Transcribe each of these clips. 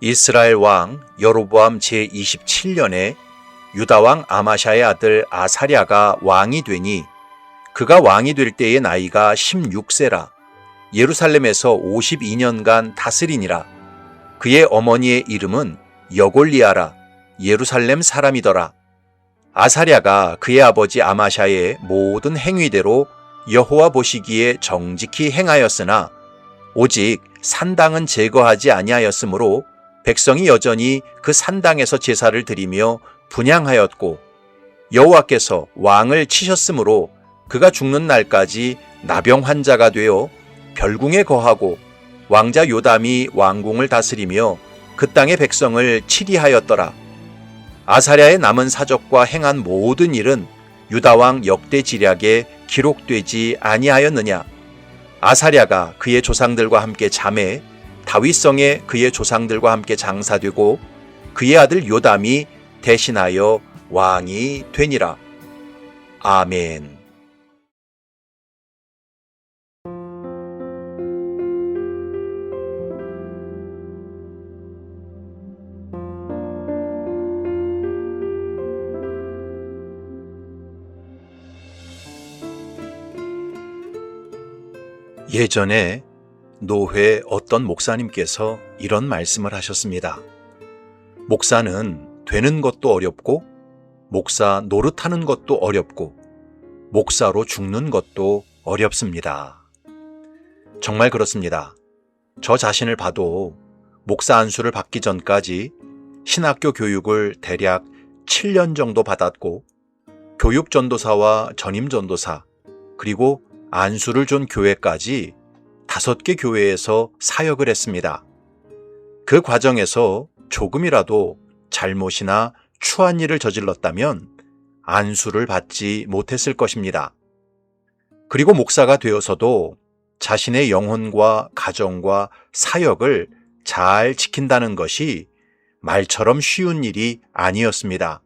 이스라엘 왕 여로보암 제27년에 유다 왕 아마샤의 아들 아사랴가 왕이 되니 그가 왕이 될 때의 나이가 16세라. 예루살렘에서 52년간 다스리니라. 그의 어머니의 이름은 여골리아라. 예루살렘 사람이더라. 아사랴가 그의 아버지 아마샤의 모든 행위대로 여호와 보시기에 정직히 행하였으나 오직 산당은 제거하지 아니하였으므로 백성이 여전히 그 산당에서 제사를 드리며 분향하였고 여호와께서 왕을 치셨으므로 그가 죽는 날까지 나병 환자가 되어 별궁에 거하고 왕자 요담이 왕궁을 다스리며 그 땅의 백성을 치리하였더라. 아사랴의 남은 사적과 행한 모든 일은 유다왕 역대지략에 기록되지 아니하였느냐. 아사랴가 그의 조상들과 함께 잠에 다윗성에 그의 조상들과 함께 장사되고 그의 아들 요담이 대신하여 왕이 되니라. 아멘. 예전에 노회 어떤 목사님께서 이런 말씀을 하셨습니다. 목사는 되는 것도 어렵고 목사 노릇하는 것도 어렵고 목사로 죽는 것도 어렵습니다. 정말 그렇습니다. 저 자신을 봐도 목사 안수를 받기 전까지 신학교 교육을 대략 7년 정도 받았고 교육전도사와 전임전도사 그리고 안수를 준 교회까지 5개 교회에서 사역을 했습니다. 그 과정에서 조금이라도 잘못이나 추한 일을 저질렀다면 안수를 받지 못했을 것입니다. 그리고 목사가 되어서도 자신의 영혼과 가정과 사역을 잘 지킨다는 것이 말처럼 쉬운 일이 아니었습니다.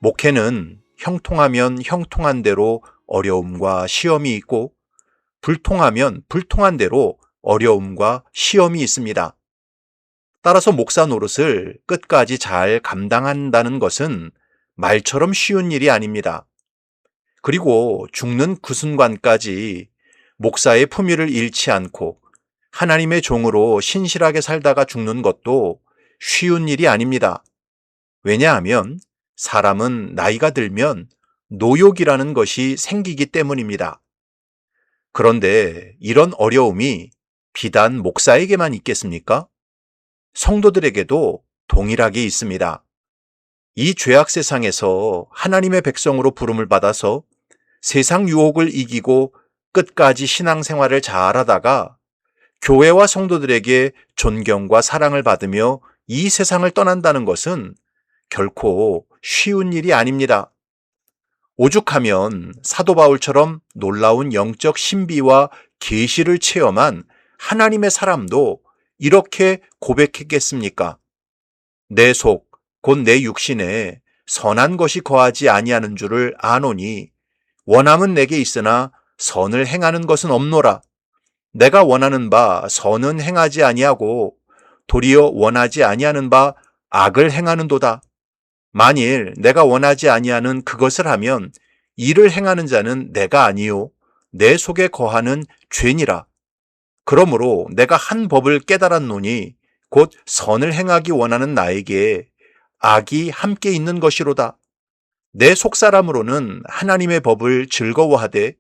목회는 형통하면 형통한 대로 어려움과 시험이 있고 불통하면 불통한 대로 어려움과 시험이 있습니다. 따라서 목사 노릇을 끝까지 잘 감당한다는 것은 말처럼 쉬운 일이 아닙니다. 그리고 죽는 그 순간까지 목사의 품위를 잃지 않고 하나님의 종으로 신실하게 살다가 죽는 것도 쉬운 일이 아닙니다. 왜냐하면 사람은 나이가 들면 노욕이라는 것이 생기기 때문입니다. 그런데 이런 어려움이 비단 목사에게만 있겠습니까? 성도들에게도 동일하게 있습니다. 이 죄악 세상에서 하나님의 백성으로 부름을 받아서 세상 유혹을 이기고 끝까지 신앙생활을 잘하다가 교회와 성도들에게 존경과 사랑을 받으며 이 세상을 떠난다는 것은 결코 쉬운 일이 아닙니다. 오죽하면 사도 바울처럼 놀라운 영적 신비와 계시를 체험한 하나님의 사람도 이렇게 고백했겠습니까? 내 속, 곧 내 육신에 선한 것이 거하지 아니하는 줄을 아노니 원함은 내게 있으나 선을 행하는 것은 없노라. 내가 원하는 바 선은 행하지 아니하고 도리어 원하지 아니하는 바 악을 행하는도다. 만일 내가 원하지 아니하는 그것을 하면 이를 행하는 자는 내가 아니요 내 속에 거하는 죄니라. 그러므로 내가 한 법을 깨달았노니 곧 선을 행하기 원하는 나에게 악이 함께 있는 것이로다. 내 속사람으로는 하나님의 법을 즐거워하되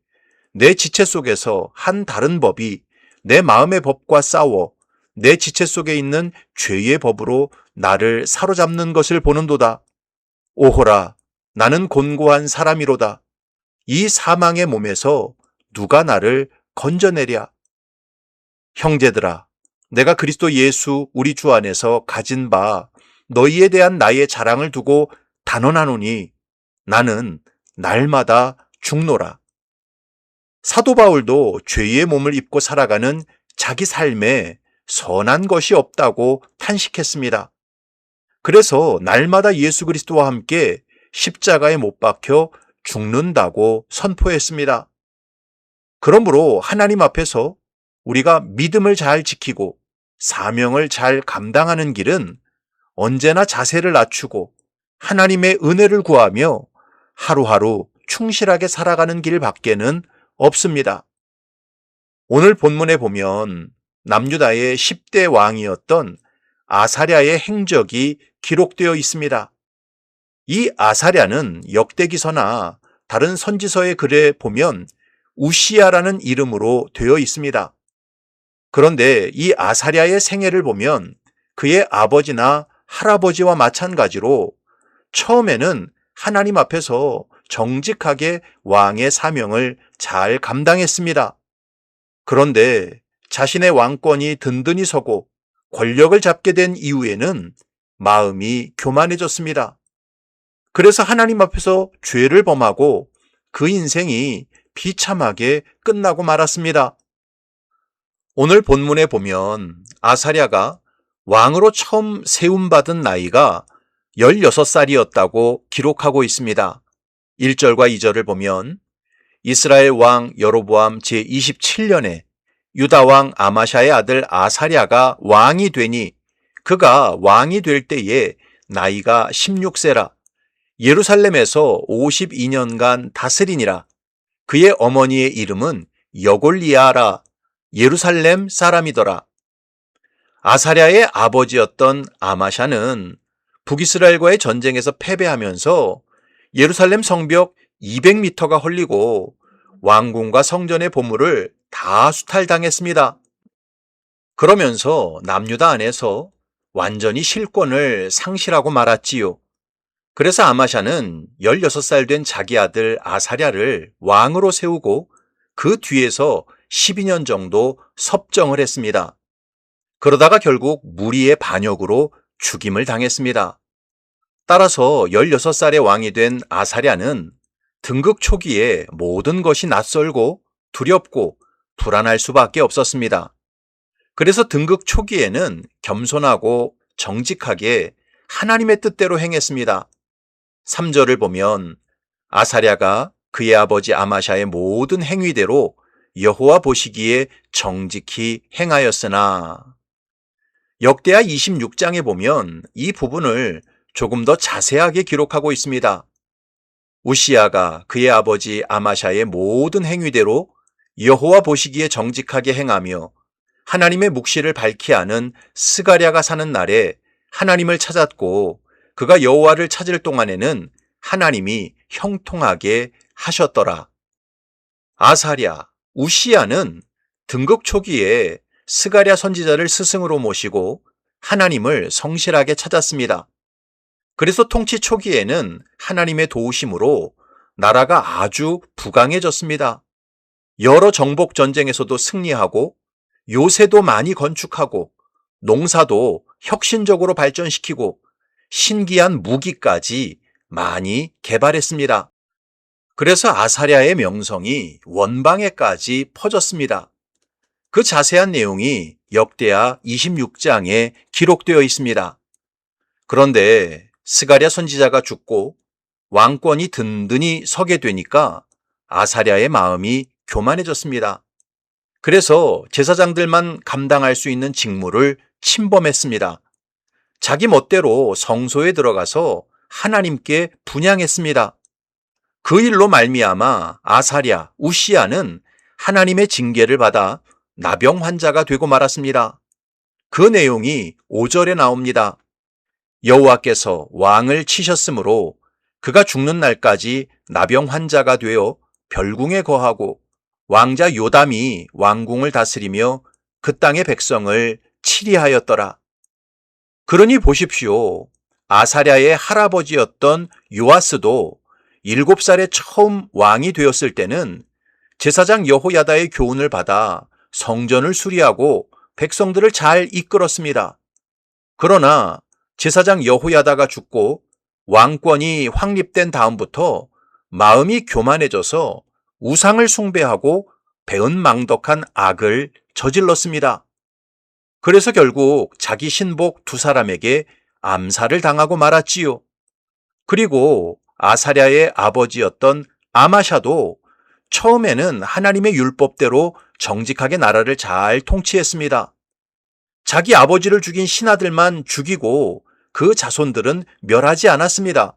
내 지체 속에서 한 다른 법이 내 마음의 법과 싸워 내 지체 속에 있는 죄의 법으로 나를 사로잡는 것을 보는도다. 오호라, 나는 곤고한 사람이로다. 이 사망의 몸에서 누가 나를 건져내랴. 형제들아, 내가 그리스도 예수 우리 주 안에서 가진 바 너희에 대한 나의 자랑을 두고 단언하노니 나는 날마다 죽노라. 사도 바울도 죄의 몸을 입고 살아가는 자기 삶에 선한 것이 없다고 탄식했습니다. 그래서 날마다 예수 그리스도와 함께 십자가에 못 박혀 죽는다고 선포했습니다. 그러므로 하나님 앞에서 우리가 믿음을 잘 지키고 사명을 잘 감당하는 길은 언제나 자세를 낮추고 하나님의 은혜를 구하며 하루하루 충실하게 살아가는 길밖에는 없습니다. 오늘 본문에 보면 남유다의 10대 왕이었던 아사랴의 행적이 기록되어 있습니다. 이 아사랴는 역대기서나 다른 선지서의 글에 보면 우시야라는 이름으로 되어 있습니다. 그런데 이 아사랴의 생애를 보면 그의 아버지나 할아버지와 마찬가지로 처음에는 하나님 앞에서 정직하게 왕의 사명을 잘 감당했습니다. 그런데 자신의 왕권이 든든히 서고 권력을 잡게 된 이후에는 마음이 교만해졌습니다. 그래서 하나님 앞에서 죄를 범하고 그 인생이 비참하게 끝나고 말았습니다. 오늘 본문에 보면 아사랴가 왕으로 처음 세움받은 나이가 16살이었다고 기록하고 있습니다. 1절과 2절을 보면 이스라엘 왕 여로보암 제27년에 유다 왕 아마샤의 아들 아사랴가 왕이 되니 그가 왕이 될 때에 나이가 16세라. 예루살렘에서 52년간 다스리니라. 그의 어머니의 이름은 여골리아라. 예루살렘 사람이더라. 아사랴의 아버지였던 아마샤는 북이스라엘과의 전쟁에서 패배하면서 예루살렘 성벽 200m가 헐리고 왕궁과 성전의 보물을 다 수탈당했습니다. 그러면서 남유다 안에서 완전히 실권을 상실하고 말았지요. 그래서 아마샤는 16살 된 자기 아들 아사랴를 왕으로 세우고 그 뒤에서 12년 정도 섭정을 했습니다. 그러다가 결국 무리의 반역으로 죽임을 당했습니다. 따라서 16살의 왕이 된 아사랴는 등극 초기에 모든 것이 낯설고 두렵고 불안할 수밖에 없었습니다. 그래서 등극 초기에는 겸손하고 정직하게 하나님의 뜻대로 행했습니다. 3절을 보면 아사랴가 그의 아버지 아마샤의 모든 행위대로 여호와 보시기에 정직히 행하였으나 역대하 26장에 보면 이 부분을 조금 더 자세하게 기록하고 있습니다. 우시야가 그의 아버지 아마샤의 모든 행위대로 여호와 보시기에 정직하게 행하며 하나님의 묵시를 밝히 아는 스가랴가 사는 날에 하나님을 찾았고 그가 여호와를 찾을 동안에는 하나님이 형통하게 하셨더라. 아사랴, 우시야는 등극 초기에 스가랴 선지자를 스승으로 모시고 하나님을 성실하게 찾았습니다. 그래서 통치 초기에는 하나님의 도우심으로 나라가 아주 부강해졌습니다. 여러 정복 전쟁에서도 승리하고 요새도 많이 건축하고 농사도 혁신적으로 발전시키고 신기한 무기까지 많이 개발했습니다. 그래서 아사랴의 명성이 원방에까지 퍼졌습니다. 그 자세한 내용이 역대하 26장에 기록되어 있습니다. 그런데 스가랴 선지자가 죽고 왕권이 든든히 서게 되니까 아사랴의 마음이 교만해졌습니다. 그래서 제사장들만 감당할 수 있는 직무를 침범했습니다. 자기 멋대로 성소에 들어가서 하나님께 분향했습니다. 그 일로 말미암아 아사랴, 우시야는 하나님의 징계를 받아 나병 환자가 되고 말았습니다. 그 내용이 5절에 나옵니다. 여호와께서 왕을 치셨으므로 그가 죽는 날까지 나병 환자가 되어 별궁에 거하고 왕자 요담이 왕궁을 다스리며 그 땅의 백성을 치리하였더라. 그러니 보십시오. 아사랴의 할아버지였던 요아스도 7살에 처음 왕이 되었을 때는 제사장 여호야다의 교훈을 받아 성전을 수리하고 백성들을 잘 이끌었습니다. 그러나 제사장 여호야다가 죽고 왕권이 확립된 다음부터 마음이 교만해져서 우상을 숭배하고 배은망덕한 악을 저질렀습니다. 그래서 결국 자기 신복 2사람에게 암살을 당하고 말았지요. 그리고 아사랴의 아버지였던 아마샤도 처음에는 하나님의 율법대로 정직하게 나라를 잘 통치했습니다. 자기 아버지를 죽인 신하들만 죽이고 그 자손들은 멸하지 않았습니다.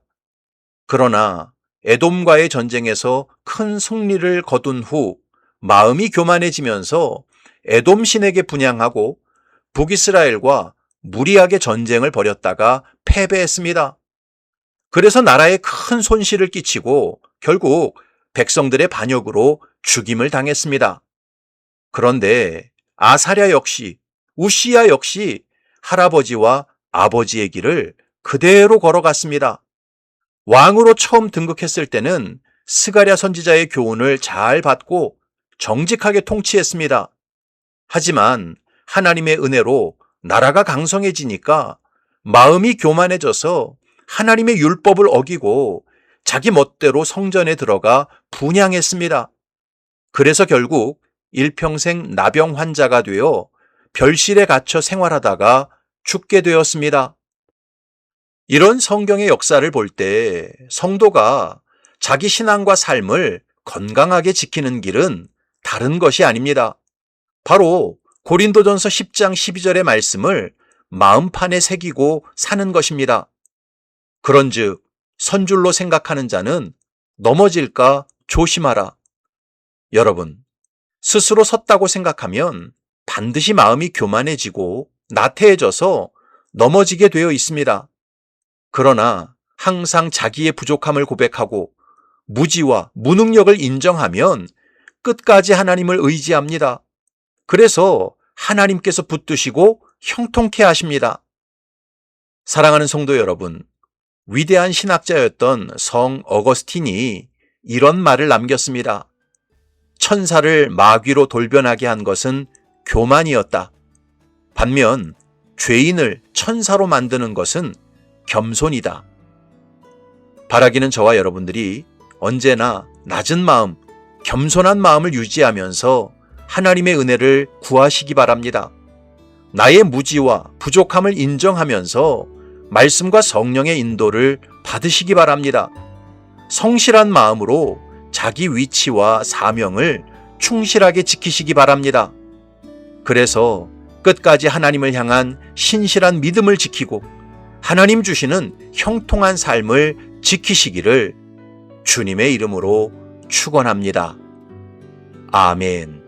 그러나 에돔과의 전쟁에서 큰 승리를 거둔 후 마음이 교만해지면서 에돔 신에게 분향하고 북이스라엘과 무리하게 전쟁을 벌였다가 패배했습니다. 그래서 나라에 큰 손실을 끼치고 결국 백성들의 반역으로 죽임을 당했습니다. 그런데 아사랴 역시, 우시야 역시 할아버지와 아버지의 길을 그대로 걸어갔습니다. 왕으로 처음 등극했을 때는 스가랴 선지자의 교훈을 잘 받고 정직하게 통치했습니다. 하지만 하나님의 은혜로 나라가 강성해지니까 마음이 교만해져서 하나님의 율법을 어기고 자기 멋대로 성전에 들어가 분향했습니다. 그래서 결국 일평생 나병 환자가 되어 별실에 갇혀 생활하다가 죽게 되었습니다. 이런 성경의 역사를 볼 때 성도가 자기 신앙과 삶을 건강하게 지키는 길은 다른 것이 아닙니다. 바로 고린도전서 10장 12절의 말씀을 마음판에 새기고 사는 것입니다. 그런즉 선줄로 생각하는 자는 넘어질까 조심하라. 여러분, 스스로 섰다고 생각하면 반드시 마음이 교만해지고 나태해져서 넘어지게 되어 있습니다. 그러나 항상 자기의 부족함을 고백하고 무지와 무능력을 인정하면 끝까지 하나님을 의지합니다. 그래서 하나님께서 붙드시고 형통케 하십니다. 사랑하는 성도 여러분, 위대한 신학자였던 성 어거스틴이 이런 말을 남겼습니다. 천사를 마귀로 돌변하게 한 것은 교만이었다. 반면 죄인을 천사로 만드는 것은 겸손이다. 바라기는 저와 여러분들이 언제나 낮은 마음, 겸손한 마음을 유지하면서 하나님의 은혜를 구하시기 바랍니다. 나의 무지와 부족함을 인정하면서 말씀과 성령의 인도를 받으시기 바랍니다. 성실한 마음으로 자기 위치와 사명을 충실하게 지키시기 바랍니다. 그래서 끝까지 하나님을 향한 신실한 믿음을 지키고 하나님 주시는 형통한 삶을 지키시기를 주님의 이름으로 축원합니다. 아멘.